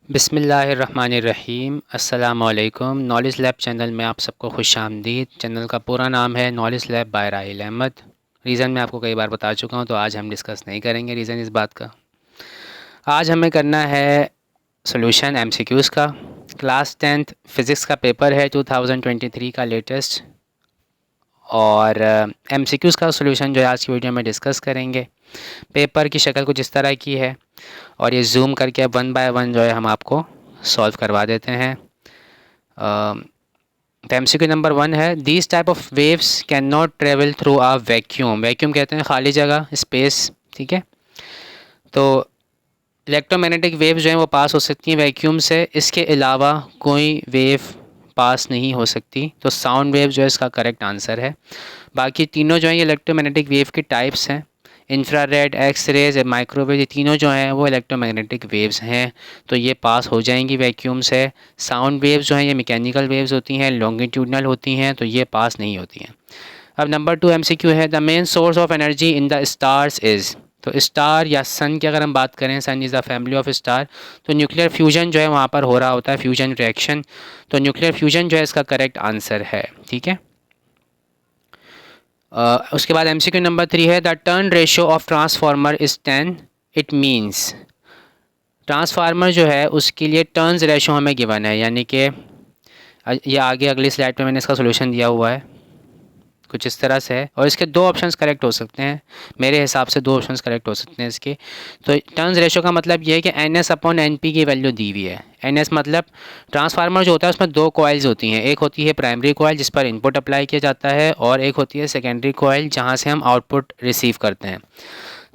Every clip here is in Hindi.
बिस्मिल्लाहिर्रहमानिर्रहीम। अस्सलामुअलैकुम। नॉलेज लैब चैनल में आप सबको खुश आमदीद। चैनल का पूरा नाम है knowledge lab by Rahil Ahmad. Reason मैं आपको कई बार बता चुका हूँ, तो आज हम डिस्कस नहीं करेंगे रीज़न इस बात का। आज हमें करना है सॉल्यूशन एमसीक्यूज़ का। क्लास 10th फ़िज़िक्स का पेपर है 2023 का लेटेस्ट, और एमसीक्यूज़ का सॉल्यूशन जो है आज की वीडियो में डिस्कस करेंगे। पेपर की शक्ल कुछ इस तरह की है, और ये जूम करके वन बाय वन जो है हम आपको सॉल्व करवा देते हैं। तो एमसीक्यू नंबर 1 है, these type of waves can not travel through a vacuum. Vacuum कहते हैं खाली जगह, स्पेस, ठीक है। तो इलेक्ट्रोमैग्नेटिक वेव्स जो हैं वो पास हो सकती हैं वैक्यूम से, इसके अलावा कोई वेव पास नहीं हो सकती। तो साउंड वेव जो है इसका करेक्ट आंसर है। बाकी तीनों जो है ये इलेक्ट्रोमैग्नेटिक वेव के टाइप्स हैं। इंफ्रारेड, एक्स रेज, माइक्रोवेव, ये तीनों जो हैं वो इलेक्ट्रोमैग्नेटिक वेव्स हैं, तो ये पास हो जाएंगी वैक्यूम से। साउंड वेव्स जो हैं ये मैकेनिकल वेव्स होती हैं, लॉन्गिट्यूडनल होती हैं, तो ये पास नहीं होती हैं। अब नंबर 2 एमसीक्यू है, the main source of energy in the stars is. तो स्टार या सन की अगर हम बात करें, sun is the family of star, तो न्यूक्लियर फ्यूजन जो है वहाँ पर हो रहा होता है, फ्यूजन रिएक्शन। तो न्यूक्लियर फ्यूजन जो है इसका करेक्ट आंसर है, ठीक है। उसके बाद एमसीक्यू नंबर 3 है, the turn ratio of transformer is 10, it means. Transformer जो है उसके लिए टर्न्स रेशियो हमें गिवन है, यानी कि ये आगे अगली स्लाइड पे मैंने इसका सोल्यूशन दिया हुआ है, कुछ इस तरह से है। और इसके दो ऑप्शंस करेक्ट हो सकते हैं, मेरे हिसाब से दो ऑप्शंस करेक्ट हो सकते हैं इसके। तो टर्न्स रेशियो का मतलब ये है कि N S upon N P की वैल्यू दी हुई है। एन एस मतलब ट्रांसफार्मर जो होता है उसमें दो कॉइल्स होती हैं, एक होती है प्राइमरी कॉइल जिस पर इनपुट अप्लाई किया जाता है, और एक होती है सेकेंडरी कॉइल जहाँ से हम आउटपुट रिसीव करते हैं।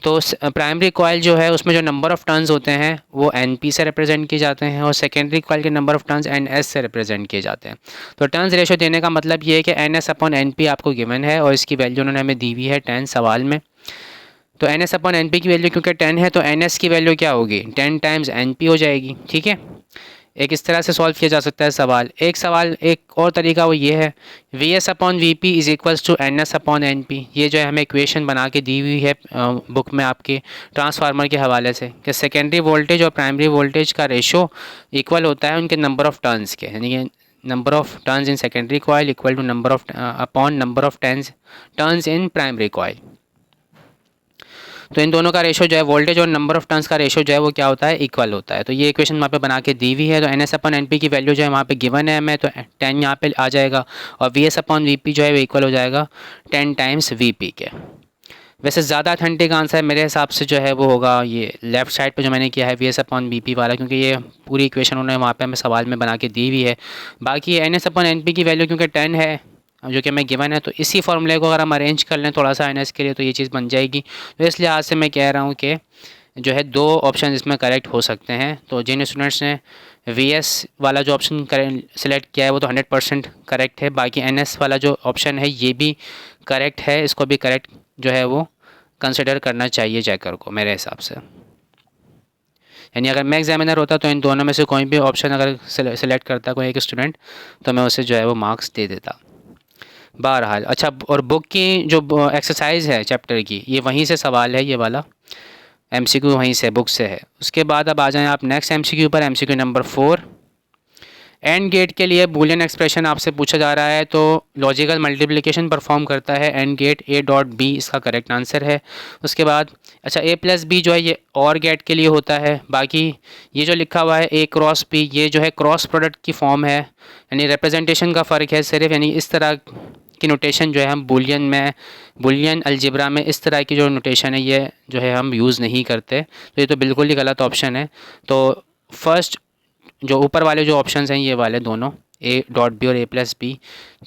तो प्राइमरी कॉइल जो है उसमें जो नंबर ऑफ़ टर्न्स होते हैं वो एन पी से रिप्रेजेंट किए जाते हैं, और सेकेंडरी कॉइल के number of turns N S से रिप्रेजेंट किए जाते हैं। तो टर्न्स रेशो देने का मतलब ये है कि N S upon N P आपको गिवन है, और इसकी वैल्यू उन्होंने हमें दी हुई है 10 सवाल में। तो N S upon N P की वैल्यू क्योंकि 10 है, तो एन एस की वैल्यू क्या होगी, 10 टाइम्स एन पी हो जाएगी, ठीक है। एक इस तरह से सॉल्व किया जा सकता है सवाल। एक और तरीका वो ये है, V S upon V P is equals to N S upon N P. ये जो है हमें इक्वेशन बना के दी हुई है बुक में आपके ट्रांसफार्मर के हवाले से, कि सेकेंडरी वोल्टेज और प्राइमरी वोल्टेज का रेशो इक्वल होता है उनके नंबर ऑफ़ टर्न्स के, यानी कि number of turns in secondary coil equal to number of upon number of turns in primary coil. तो इन दोनों का रेशो जो है, वोल्टेज और नंबर ऑफ टर्न्स का रेशो जो है वो क्या होता है, इक्वल होता है। तो ये इक्वेशन वहाँ पे बना के दी हुई है। तो N S upon N P की वैल्यू जो है वहाँ पे गिवन है हमें, तो 10 यहाँ पे आ जाएगा, और we S upon V P जो है वो इक्वल हो जाएगा 10 टाइम्स वी पी के। वैसे ज़्यादा अथेंटिक आंसर मेरे हिसाब से जो है वो होगा ये लेफ्ट साइड पे जो मैंने किया है, V S upon V P वाला, क्योंकि ये पूरी इक्वेशन उन्होंने वहाँ पे हमें सवाल में बना के दी हुई है। बाकी N S upon N P की वैल्यू क्योंकि 10 है जो कि हमें गिवन है, तो इसी फॉर्मूले को अगर हम अरेंज कर लें थोड़ा सा एन एस के लिए, तो ये चीज़ बन जाएगी। तो इस लिहाज से मैं कह रहा हूँ कि जो है दो ऑप्शन इसमें करेक्ट हो सकते हैं। तो जिन स्टूडेंट्स ने वी एस वाला जो ऑप्शन सेलेक्ट किया है वो तो 100% करेक्ट है। बाकी एन एस वाला जो ऑप्शन है ये भी करेक्ट है, इसको भी करेक्ट जो है वो कंसिडर करना चाहिए चेकर को मेरे हिसाब से। यानी अगर मैं एग्जामिनर होता तो इन दोनों में से कोई भी ऑप्शन अगर सेलेक्ट करता कोई एक स्टूडेंट, तो मैं उसे जो है वो मार्क्स दे देता। बहरहाल अच्छा, और बुक की जो एक्सरसाइज है चैप्टर की, ये वहीं से सवाल है, ये वाला एमसीक्यू वहीं से बुक से है। उसके बाद अब आ जाएं आप नेक्स्ट एमसीक्यू पर, एमसीक्यू नंबर 4। एंड गेट के लिए बूलियन एक्सप्रेशन आपसे पूछा जा रहा है, तो लॉजिकल मल्टीप्लिकेशन परफॉर्म करता है and get, a dot B इसका करेक्ट आंसर है। उसके बाद अच्छा, ए प्लस बी जो है ये और गेट के लिए होता है। बाकी ये जो लिखा हुआ है ए क्रॉस बी, ये जो है क्रॉस प्रोडक्ट की फॉर्म है, यानी रिप्रेजेंटेशन का फ़र्क है सिर्फ, यानी इस तरह की नोटेशन जो है हम बुलियन अलजेब्रा में इस तरह की जो नोटेशन है ये जो है हम यूज़ नहीं करते। तो ये तो बिल्कुल ही गलत ऑप्शन है। तो फर्स्ट जो ऊपर वाले जो ऑप्शंस हैं ये वाले दोनों, ए डॉट बी और ए प्लस बी,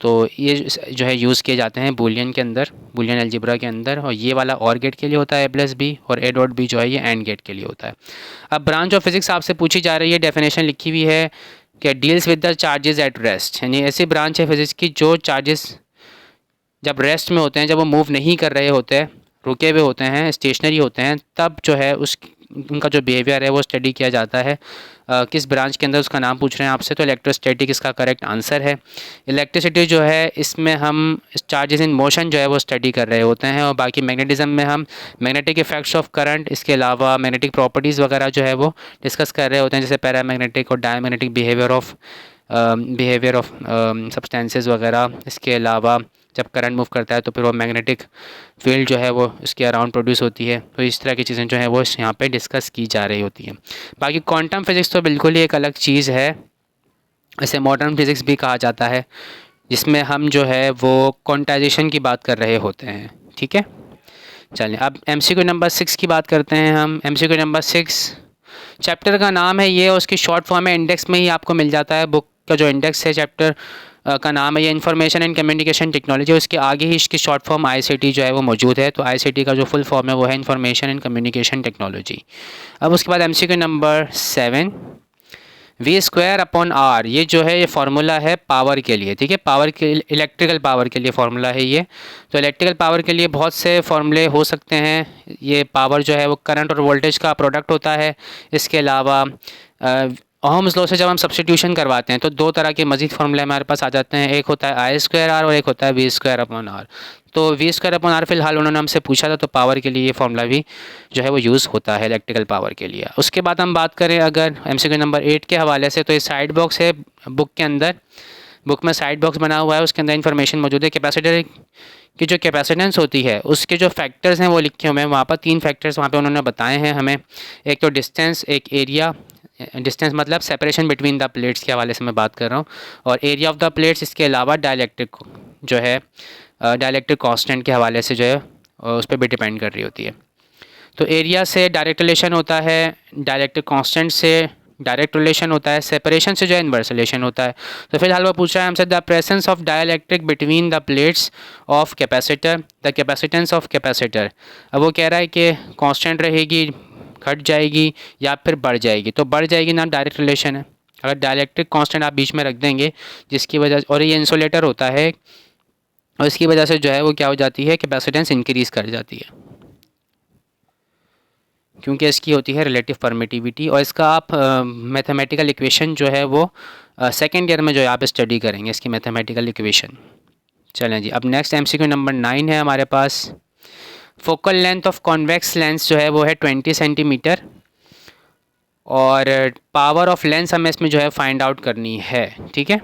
तो ये जो है यूज़ किए जाते हैं बुलियन के अंदर, बुलियन अलजेब्रा के अंदर। और ये वाला और गेट के लिए होता है ए प्लस बी, और ए डॉट बी जो है ये एंड गेट के लिए होता है। अब ब्रांच ऑफ फिजिक्स आपसे पूछी जा रही है, डेफिनेशन लिखी हुई है कि deals with the charges at rest, यानी ऐसी ब्रांच है फिजिक्स की जो चार्जेस जब रेस्ट में होते हैं, जब वो मूव नहीं कर रहे होते, रुके हुए होते हैं, स्टेशनरी होते हैं, तब जो है उनका जो बिहेवियर है वो स्टडी किया जाता है। किस ब्रांच के अंदर उसका नाम पूछ रहे हैं आपसे, तो इलेक्ट्रोस्टैटिक इसका करेक्ट आंसर है। इलेक्ट्रिसिटी जो है इसमें हम चार्जेस इन मोशन जो है वो स्टडी कर रहे होते हैं, और बाकी मैग्नेटिज्म में हम मैग्नेटिक इफेक्ट्स ऑफ करंट, इसके अलावा मैग्नेटिक प्रॉपर्टीज़ वगैरह जो है वो डिस्कस कर रहे होते हैं, जैसे पैरामैग्नेटिक और डायमैग्नेटिक बिहेवियर ऑफ सब्सटेंसेस वगैरह। इसके अलावा जब करंट मूव करता है तो फिर वो मैग्नेटिक फील्ड जो है वो इसके अराउंड प्रोड्यूस होती है। तो इस तरह की चीज़ें जो है वो यहाँ पे डिस्कस की जा रही होती हैं। बाकी क्वांटम फिज़िक्स तो बिल्कुल ही एक अलग चीज़ है, इसे मॉडर्न फिज़िक्स भी कहा जाता है, जिसमें हम जो है वो क्वांटाइजेशन की बात कर रहे होते हैं। ठीक है, चलिए अब MCQ नंबर 6 की बात करते हैं हम। MCQ नंबर 6 चैप्टर का नाम है ये, और उसकी शॉर्ट फॉर्म है, इंडेक्स में ही आपको मिल जाता है। बुक का जो इंडेक्स है चैप्टर का नाम है ये इंफॉर्मेशन एंड कम्युनिकेशन टेक्नोलॉजी, उसके आगे ही इसकी शॉर्ट फॉर्म ICT जो है वो मौजूद है। तो ICT का जो फुल फॉर्म है वो है इंफॉर्मेशन एंड कम्युनिकेशन टेक्नोलॉजी। अब उसके बाद MCQ नंबर 7 V²/R, ये जो है ये फार्मूला है पावर के लिए। ठीक है, पावर के इलेक्ट्रिकल पावर के लिए फार्मूला है ये। तो इलेक्ट्रिकल पावर के लिए बहुत से फार्मूले हो सकते हैं। ये पावर जो है वो करंट और वोल्टेज का प्रोडक्ट होता है। इसके अलावा ओहम्स लॉ से जब हम सब्स्टिट्यूशन करवाते हैं तो दो तरह के मज़ीद फार्मूले हमारे पास आ जाते हैं, एक होता है I²R और एक होता है V²/R। तो V²/R फ़िलहाल उन्होंने हमसे पूछा था, तो पावर के लिए ये फार्मूला भी जो है वो यूज़ होता है इलेक्ट्रिकल पावर के लिए। उसके बाद हम बात करें अगर MCQ नंबर 8 के हवाले से, तो ये साइड बॉक्स है बुक के अंदर। बुक में साइड बॉक्स बना हुआ है, उसके अंदर इन्फॉर्मेशन मौजूद है। कैपेसिटर की जो कैपेसिटेंस होती है उसके जो फैक्टर्स हैं वो लिखे हुए हैं वहाँ पर। 3 फैक्टर्स वहाँ पे उन्होंने बताए हैं हमें, एक तो डिस्टेंस, एक एरिया। डिस्टेंस मतलब सेपरेशन बिटवीन द प्लेट्स के हवाले से मैं बात कर रहा हूँ, और एरिया ऑफ द प्लेट्स, इसके अलावा डाइलेक्ट्रिक जो है डाइलेक्ट्रिक कांस्टेंट के हवाले से जो है उस पर भी डिपेंड कर रही होती है। तो एरिया से डायरेक्ट रिलेशन होता है, डाइलेक्ट्रिक कांस्टेंट से डायरेक्ट रिलेशन होता है, सेपरेशन से जो है इन्वर्स रिलेशन होता है। तो फिलहाल वो पूछ रहा है हमसे the presence of dielectric between the plates of capacitor, the capacitance of capacitor. अब वो कह रहा है कि कांस्टेंट रहेगी, घट जाएगी या फिर बढ़ जाएगी। तो बढ़ जाएगी ना, डायरेक्ट रिलेशन है। अगर डाइलेक्ट्रिक कांस्टेंट आप बीच में रख देंगे जिसकी वजह, और ये इंसुलेटर होता है, और इसकी वजह से जो है वो क्या हो जाती है, कैपेसिटेंस इंक्रीज़ कर जाती है, क्योंकि इसकी होती है रिलेटिव परमिटिविटी। और इसका आप मैथमेटिकल इक्वेशन जो है वो सेकेंड ईयर में जो है आप स्टडी करेंगे इसकी मैथमेटिकल इक्वेशन। चलें जी, अब नेक्स्ट MCQ नंबर 9 है हमारे पास। Focal length of convex lens जो है वो है 20 सेंटीमीटर, और पावर ऑफ लेंस हमें इसमें जो है फाइंड आउट करनी है। ठीक है,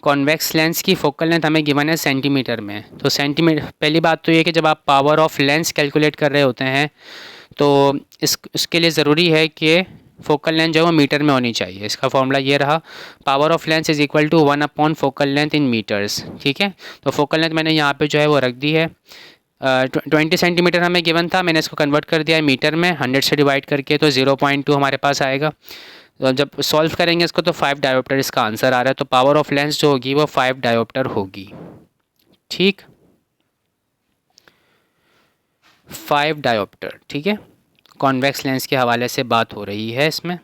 कॉन्वेक्स लेंस की फोकल लेंथ हमें गिवन है सेंटीमीटर में। तो सेंटीमीटर, पहली बात तो ये कि जब आप पावर ऑफ लेंस कैलकुलेट कर रहे होते हैं तो इसके लिए ज़रूरी है कि फोकल लेंथ जो है वो मीटर में होनी चाहिए। इसका फॉर्मूला ये रहा, power of lens is equal to 1/4 focal length in metres. ठीक है, तो फोकल लेंथ मैंने यहाँ पे जो है वो रख दी है। 20 सेंटीमीटर हमें गिवन था, मैंने इसको कन्वर्ट कर दिया है मीटर में 100 से डिवाइड करके, तो 0.2 हमारे पास आएगा। तो जब सॉल्व करेंगे इसको तो 5 डायोप्टर इसका आंसर आ रहा है। तो पावर ऑफ लेंस जो होगी वो 5 डायोप्टर होगी। ठीक, 5 डायोप्टर। ठीक है, कॉन्वेक्स लेंस के हवाले से बात हो रही है इसमें।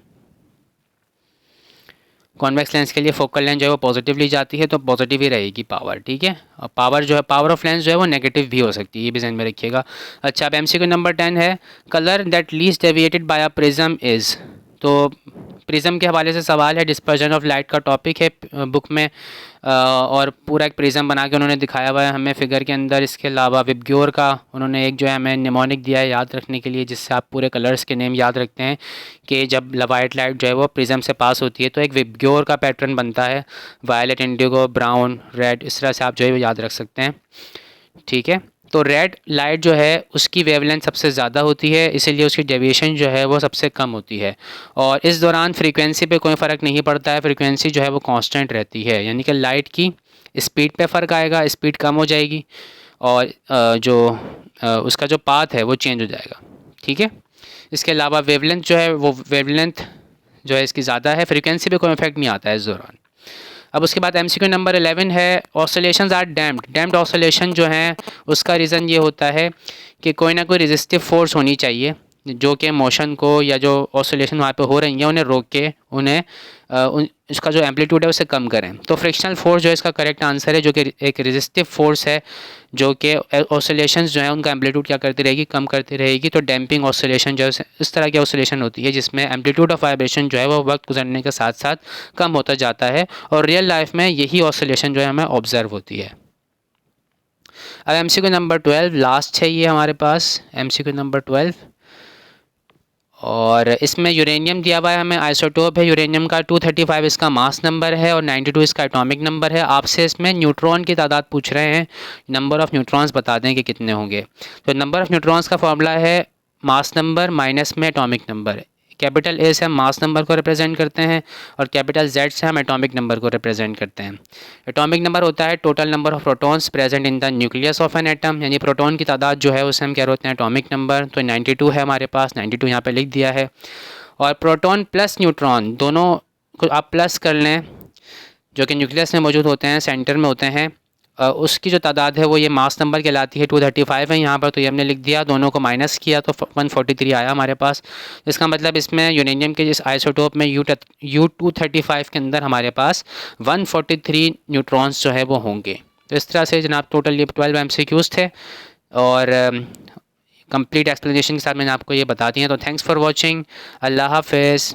कॉन्वेक्स लेंस के लिए फोकल लेंथ जो है वो पॉजिटिव ली जाती है, तो पॉजिटिव ही रहेगी पावर। ठीक है, और पावर जो है, पावर ऑफ लेंस जो है वो नेगेटिव भी हो सकती है, ये भी ध्यान में रखिएगा। अच्छा, अब MCQ नंबर 10 है, colour that least deviated by a prism is. तो प्रिज्म के हवाले से सवाल है, डिस्पर्जन ऑफ लाइट का टॉपिक है बुक में, और पूरा एक प्रिज्म बना के उन्होंने दिखाया हुआ है हमें फिगर के अंदर। इसके अलावा विबग्योर का उन्होंने एक जो है हमें निमोनिक दिया है याद रखने के लिए, जिससे आप पूरे कलर्स के नेम याद रखते हैं कि जब वाइट लाइट जो है वो प्रिज्म से पास होती है तो एक विबग्योर का पैटर्न बनता है, वायलेट, इंडिगो, ब्राउन, रेड, इस तरह से आप जो है वो याद रख सकते हैं। ठीक है, तो रेड लाइट जो है उसकी वेवलेंथ सबसे ज़्यादा होती है, इसीलिए उसकी डेविएशन जो है वो सबसे कम होती है, और इस दौरान फ्रीक्वेंसी पे कोई फ़र्क नहीं पड़ता है, फ्रीक्वेंसी जो है वो कांस्टेंट रहती है। यानी कि लाइट की स्पीड पे फ़र्क आएगा, स्पीड कम हो जाएगी, और उसका जो पाथ है वो चेंज हो जाएगा। ठीक है, इसके अलावा वेवलेंथ जो है वो वेवलेंथ जो है इसकी ज़्यादा है, फ्रीक्वेंसी पे कोई इफेक्ट नहीं आता है इस दौरान। अब उसके बाद MCQ नंबर 11 है, oscillations are damped. Damped oscillation जो हैं उसका रीज़न ये होता है कि कोई ना कोई रेजिस्टिव फोर्स होनी चाहिए जो कि मोशन को या जो ऑसिलेशन वहाँ पे हो रही हैं उन्हें रोक के उन्हें इसका जो एम्पलीट्यूड है उसे कम करें। तो फ्रिक्शनल फोर्स जो है इसका करेक्ट आंसर है, जो कि एक रेजिस्टिव फोर्स है जो कि ऑसिलेशंस जो है उनका एम्पलीट्यूड क्या करती रहेगी, कम करती रहेगी। तो डैम्पिंग ऑसिलेशन जो है इस तरह की ऑसिलेशन होती है जिसमें एम्पलीट्यूड ऑफ वाइब्रेशन जो है वो वक्त गुजरने के साथ साथ कम होता जाता है, और रियल लाइफ में यही ऑसिलेशन जो है हमें ऑब्जर्व होती है। अब MCQ नंबर 12 लास्ट है ये हमारे पास, MCQ नंबर 12, और इसमें यूरेनियम दिया हुआ है हमें, आइसोटोप है यूरेनियम का 235 इसका मास नंबर है और 92 इसका एटॉमिक नंबर है। आपसे इसमें न्यूट्रॉन की तादाद पूछ रहे हैं, नंबर ऑफ़ न्यूट्रॉन्स बता दें कि कितने होंगे। तो नंबर ऑफ़ न्यूट्रॉन्स का फॉर्मूला है मास नंबर माइनस में एटॉमिक नंबर। कैपिटल ए से हम मास नंबर को रिप्रेजेंट करते हैं और कैपिटल जेड से हम एटॉमिक नंबर को रिप्रेजेंट करते हैं। एटॉमिक नंबर होता है total number of protons present in the nucleus of an atom, यानी प्रोटॉन की तादाद जो है उसे हम क्या होते हैं एटॉमिक नंबर। तो 92 है हमारे पास, 92 यहाँ पे लिख दिया है। और प्रोटॉन प्लस न्यूट्रॉन दोनों को आप प्लस कर लें, जो कि न्यूक्लियस में मौजूद होते हैं, सेंटर में होते हैं, उसकी जो तादाद है वो ये मास नंबर कहलाती है। 235 है यहाँ पर, तो ये हमने लिख दिया, दोनों को माइनस किया तो 143 आया हमारे पास। इसका मतलब इसमें यूरेनियम के जिस आइसोटोप में U235 के अंदर हमारे पास 143 न्यूट्रॉन्स जो है वो होंगे। तो इस तरह से जनाब टोटल ये 12 MCQs थे और कंप्लीट एक्सप्लेनेशन के साथ मैंने आपको ये बता दिया। तो थैंक्स फॉर वॉचिंग, अल्लाह हाफ़िज़।